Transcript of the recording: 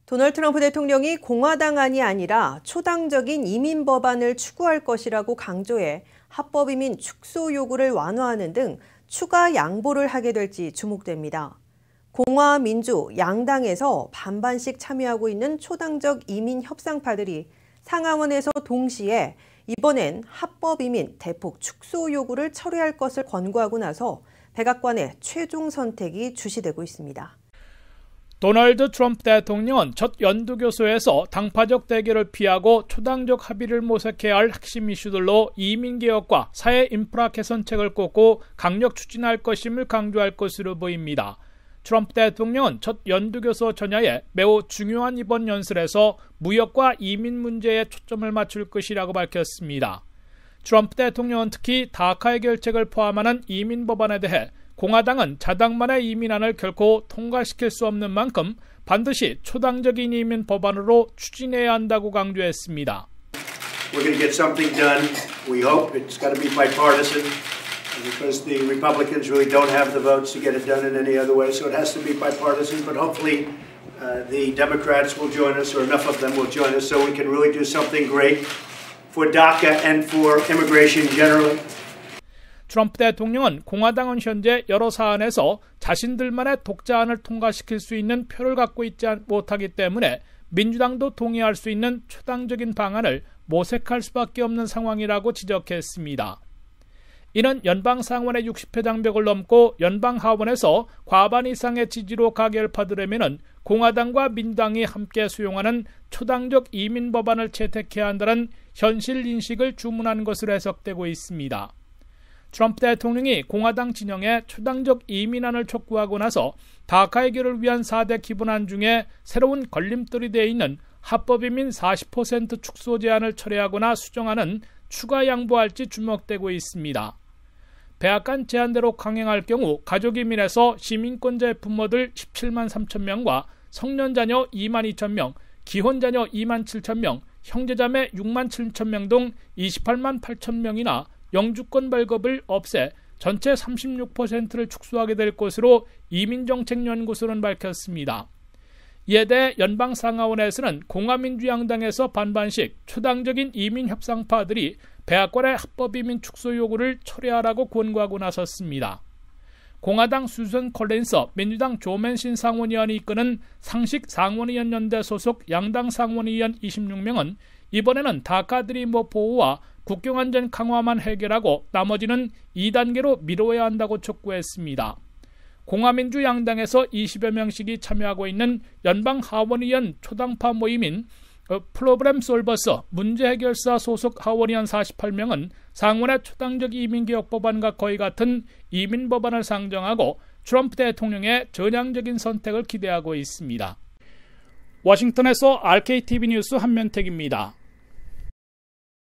도널드 트럼프 대통령이 공화당안이 아니라 초당적인 이민 법안을 추구할 것이라고 강조해 합법 이민 축소 요구를 완화하는 등 추가 양보를 하게 될지 주목됩니다. 공화, 민주, 양당에서 반반씩 참여하고 있는 초당적 이민 협상파들이 상하원에서 동시에 이번엔 합법 이민 대폭 축소 요구를 철회할 것을 권고하고 나서 백악관의 최종 선택이 주시되고 있습니다. 도널드 트럼프 대통령은 첫 연두교소에서 당파적 대결을 피하고 초당적 합의를 모색해야 할 핵심 이슈들로 이민개혁과 사회 인프라 개선책을 꼽고 강력 추진할 것임을 강조할 것으로 보입니다. 트럼프 대통령은 첫 연두교소 전야에 매우 중요한 이번 연설에서 무역과 이민 문제에 초점을 맞출 것이라고 밝혔습니다. 트럼프 대통령은 특히 다카 해결책을 포함하는 이민 법안에 대해 공화당은 자당만의 이민안을 결코 통과시킬 수 없는 만큼 반드시 초당적인 이민 법안으로 추진해야 한다고 강조했습니다. We're going to get something done. We hope it's got to be bipartisan because the Republicans really don't have the votes to get it done in any other way. So it has to be bipartisan. But hopefully the Democrats will join us, or enough of them will join us, so we can really do something great for DACA and for immigration generally. 트럼프 대통령은 공화당은 현재 여러 사안에서 자신들만의 독자안을 통과시킬 수 있는 표를 갖고 있지 못하기 때문에 민주당도 동의할 수 있는 초당적인 방안을 모색할 수밖에 없는 상황이라고 지적했습니다. 이는 연방상원의 60표 장벽을 넘고 연방하원에서 과반 이상의 지지로 가결받으려면 공화당과 민주당이 함께 수용하는 초당적 이민 법안을 채택해야 한다는 현실 인식을 주문한 것으로 해석되고 있습니다. 트럼프 대통령이 공화당 진영의 초당적 이민안을 촉구하고 나서 다카 해결을 위한 4대 기본안 중에 새로운 걸림돌이 되어 있는 합법 이민 40% 축소 제한을 철회하거나 수정하는 추가 양보할지 주목되고 있습니다. 백악관 제안대로 강행할 경우 가족 이민에서 시민권자의 부모들 17만 3천 명과 성년 자녀 2만 2천 명, 기혼 자녀 2만 7천 명, 형제자매 6만 7천 명 등 28만 8천 명이나 영주권 발급을 없애 전체 36%를 축소하게 될 것으로 이민정책연구소는 밝혔습니다. 이에 대해 연방상하원에서는 공화민주양당에서 반반씩 초당적인 이민협상파들이 백악관의 합법 이민 축소 요구를 철회하라고 권고하고 나섰습니다. 공화당 수선 콜린스, 민주당 조 맨신 상원의원이 이끄는 상식 상원의원 연대 소속 양당 상원의원 26명은 이번에는 다카 드리머 보호와 국경안전 강화만 해결하고 나머지는 2단계로 미뤄야 한다고 촉구했습니다. 공화민주 양당에서 20여 명씩이 참여하고 있는 연방 하원의원 초당파 모임인 프로그램 솔버스 문제해결사 소속 하원의원 48명은 상원의 초당적 이민개혁 법안과 거의 같은 이민 법안을 상정하고 트럼프 대통령의 전향적인 선택을 기대하고 있습니다. 워싱턴에서 RKTV 뉴스 한면택입니다.